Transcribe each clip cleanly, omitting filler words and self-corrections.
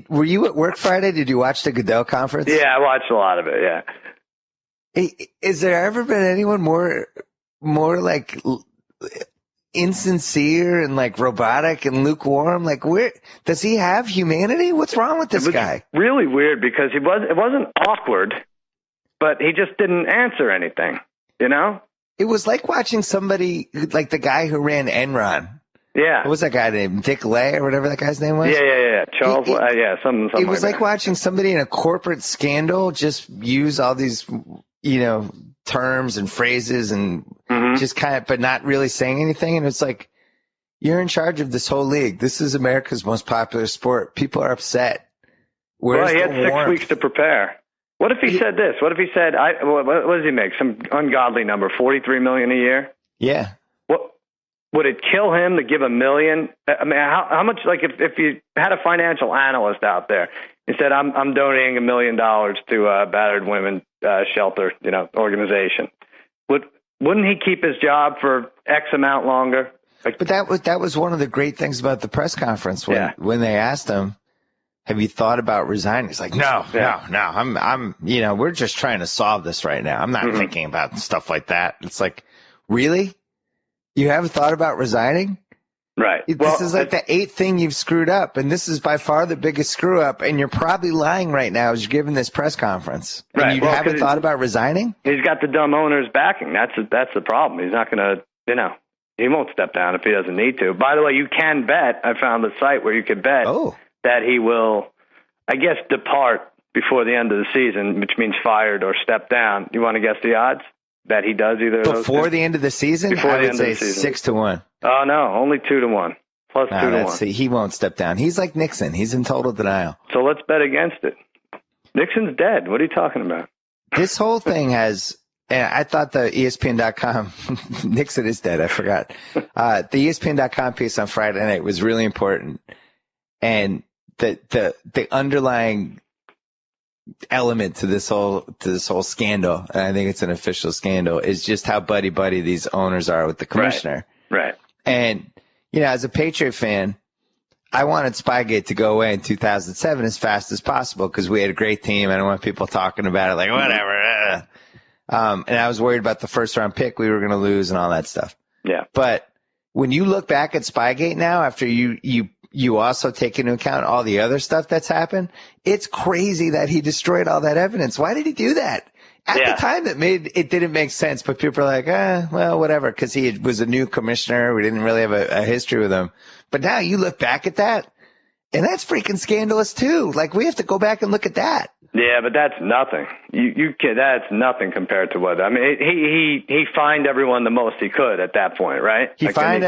Were you at work Friday? Did you watch the Goodell conference? Yeah, I watched a lot of it. Yeah. Hey, is there ever been anyone more like insincere and like robotic and lukewarm? Like, where does he have humanity? What's wrong with this guy? Really weird because it wasn't awkward, but he just didn't answer anything. You know? It was like watching somebody like the guy who ran Enron. Yeah. What was that guy named? Dick Lay or whatever that guy's name was? Yeah. Charles, something it was like that. Watching somebody in a corporate scandal just use all these, terms and phrases and just kind of, but not really saying anything. And it's like, you're in charge of this whole league. This is America's most popular sport. People are upset. Where's he had 6 weeks to prepare. What if he said this? What if he said, what does he make? Some ungodly number, $43 million a year? Yeah. Would it kill him to give $1 million? I mean, how much? Like, if you had a financial analyst out there and said, "I'm donating $1 million to a battered women shelter, organization," wouldn't he keep his job for X amount longer? Like, but that was one of the great things about the press conference when they asked him, "Have you thought about resigning?" He's like, "No. I'm we're just trying to solve this right now. I'm not thinking about stuff like that." It's like, really? You haven't thought about resigning? Right. This is like the 8th thing you've screwed up, and this is by far the biggest screw up, and you're probably lying right now as you're giving this press conference. Right. And you haven't thought about resigning? He's got the dumb owner's backing. That's the problem. He's not going to, he won't step down if he doesn't need to. By the way, you can bet. I found the site where you could bet that he will, I guess, depart before the end of the season, which means fired or step down. You want to guess the odds? That he does either of those before the end of the season? I would say 6-1. Oh, no, only 2-1. Plus 2-1. See, he won't step down. He's like Nixon. He's in total denial. So let's bet against it. Nixon's dead. What are you talking about? This whole thing has, and I thought the ESPN.com, Nixon is dead, I forgot. The ESPN.com piece on Friday night was really important. And the underlying element to this whole scandal, and I think it's an official scandal, is just how buddy these owners are with the commissioner. Right. And as a Patriot fan, I wanted Spygate to go away in 2007 as fast as possible because we had a great team. I don't want people talking about it like whatever. And I was worried about the first round pick we were going to lose and all that stuff. Yeah. But when you look back at Spygate now, after you also take into account all the other stuff that's happened, it's crazy that he destroyed all that evidence. Why did he do that? At the time, it didn't make sense, but people are like, well, whatever, because he was a new commissioner. We didn't really have a history with him. But now you look back at that, and that's freaking scandalous, too. Like, we have to go back and look at that. Yeah, but that's nothing. That's nothing compared to what, I mean, he fined everyone the most he could at that point, right? He fined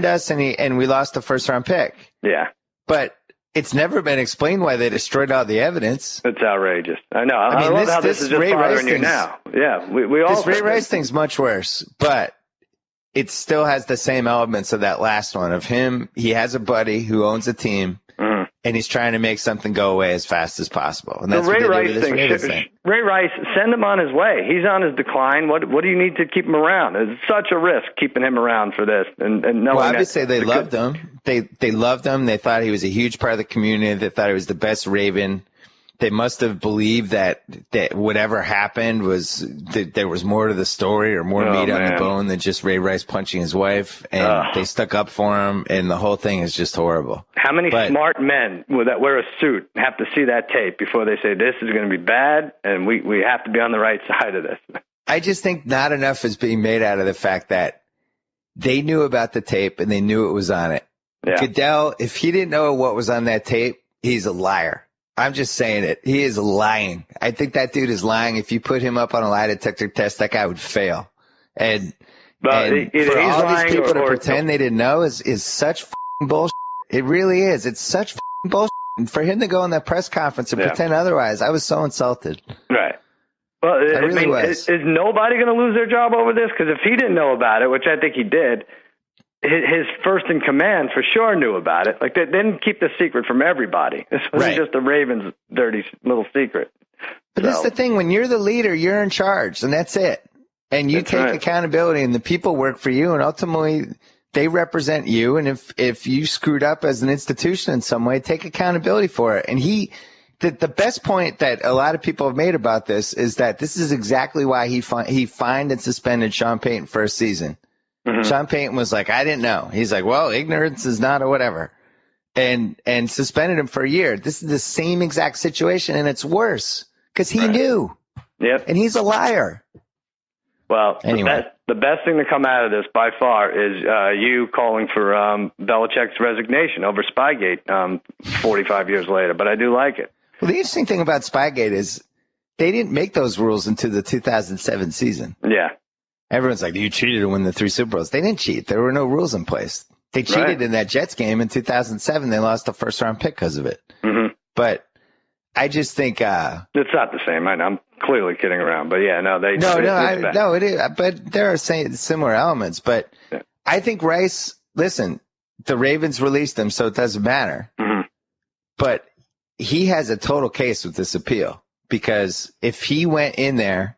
us, and we lost the first round pick. Yeah. But it's never been explained why they destroyed all the evidence. It's outrageous. I know. I love how this is just bothering you now. Yeah, we all. This Ray Rice thing's much worse, but it still has the same elements of that last one of him. He has a buddy who owns a team. And he's trying to make something go away as fast as possible. And that's what they do with this Ravens thing. Ray Rice, send him on his way. He's on his decline. What do you need to keep him around? It's such a risk keeping him around for this. And knowing well, obviously they loved him. They loved him. They thought he was a huge part of the community. They thought he was the best Raven. They must have believed that whatever happened was that there was more to the story or more meat on the bone than just Ray Rice punching his wife. And they stuck up for him, and the whole thing is just horrible. How many smart men that wear a suit have to see that tape before they say this is going to be bad, and we have to be on the right side of this? I just think not enough is being made out of the fact that they knew about the tape and they knew it was on it. Yeah. Goodell, if he didn't know what was on that tape, he's a liar. I'm just saying it. He is lying. I think that dude is lying. If you put him up on a lie detector test, that guy would fail. And for all these people to pretend they didn't know is such bullshit. It really is. It's such bullshit. And for him to go on that press conference and pretend otherwise, I was so insulted. Right. Well, I really was. Is nobody going to lose their job over this? Because if he didn't know about it, which I think he did, his first in command for sure knew about it. Like, they didn't keep the secret from everybody. This wasn't just the Ravens' dirty little secret. But that's the thing. When you're the leader, you're in charge, and that's it. And you take accountability, and the people work for you, and ultimately they represent you. And if you screwed up as an institution in some way, take accountability for it. And the best point that a lot of people have made about this is that this is exactly why he fined and suspended Sean Payton for a season. Mm-hmm. Sean Payton was like, I didn't know. He's like, well, ignorance is not or whatever. And suspended him for a year. This is the same exact situation, and it's worse because he knew. Yep. And he's a liar. Well, anyway. The best thing to come out of this by far is you calling for Belichick's resignation over Spygate 45 years later. But I do like it. Well, the interesting thing about Spygate is they didn't make those rules until the 2007 season. Yeah. Everyone's like, you cheated to win the 3 Super Bowls. They didn't cheat. There were no rules in place. They cheated in that Jets game in 2007. They lost the first-round pick because of it. Mm-hmm. But I just think it's not the same. I'm clearly kidding around, but yeah, no, it is. But there are similar elements. But I think Rice. Listen, the Ravens released him, so it doesn't matter. Mm-hmm. But he has a total case with this appeal because if he went in there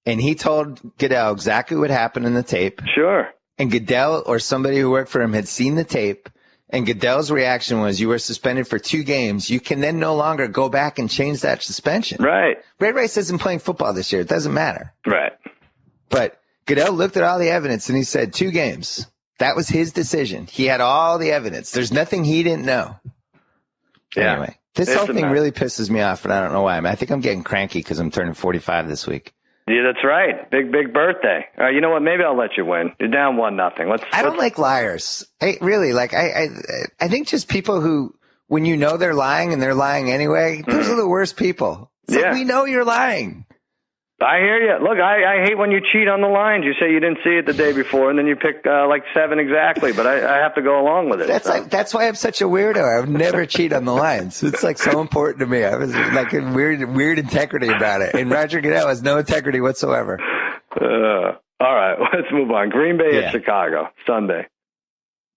and he told Goodell exactly what happened in the tape, sure, and Goodell or somebody who worked for him had seen the tape. And Goodell's reaction was, you were suspended for 2 games. You can then no longer go back and change that suspension. Right. Ray Rice isn't playing football this year. It doesn't matter. Right. But Goodell looked at all the evidence and he said 2 games. That was his decision. He had all the evidence. There's nothing he didn't know. Yeah. Anyway, this whole thing really pisses me off, and I don't know why. I think I'm getting cranky because I'm turning 45 this week. Yeah, that's right. Big birthday. You know what? Maybe I'll let you win. You're down 1-0. I don't like liars. I think just people who, when you know they're lying and they're lying anyway, those are the worst people. It's like, we know you're lying. I hear you. Look, I hate when you cheat on the lines. You say you didn't see it the day before, and then you pick like 7 exactly. But I have to go along with it. That's why I'm such a weirdo. I would never cheat on the lines. It's like so important to me. I was like a weird integrity about it. And Roger Goodell has no integrity whatsoever. All right, let's move on. Green Bay at Chicago Sunday.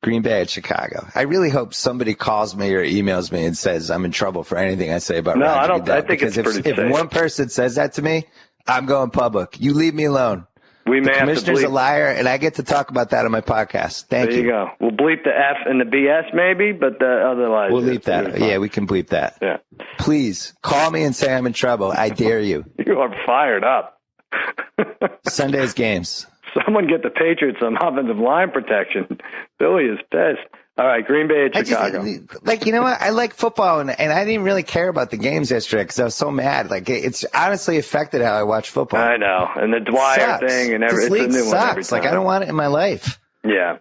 Green Bay at Chicago. I really hope somebody calls me or emails me and says I'm in trouble for anything I say about Roger Goodell. I think it's pretty safe. If one person says that to me, I'm going public. You leave me alone. The commissioner's a liar, and I get to talk about that on my podcast. Thank you. There you go. We'll bleep the F and the BS maybe, but otherwise. We'll bleep that. Yeah, we can bleep that. Yeah. Please, call me and say I'm in trouble. I dare you. You are fired up. Sunday's games. Someone get the Patriots some offensive line protection. Billy is pissed. All right, Green Bay at Chicago. You know what? I like football, and I didn't really care about the games yesterday because I was so mad. Like, it's honestly affected how I watch football. I know. And the Dwyer thing and everything. This league sucks. Like, I don't want it in my life. Yeah.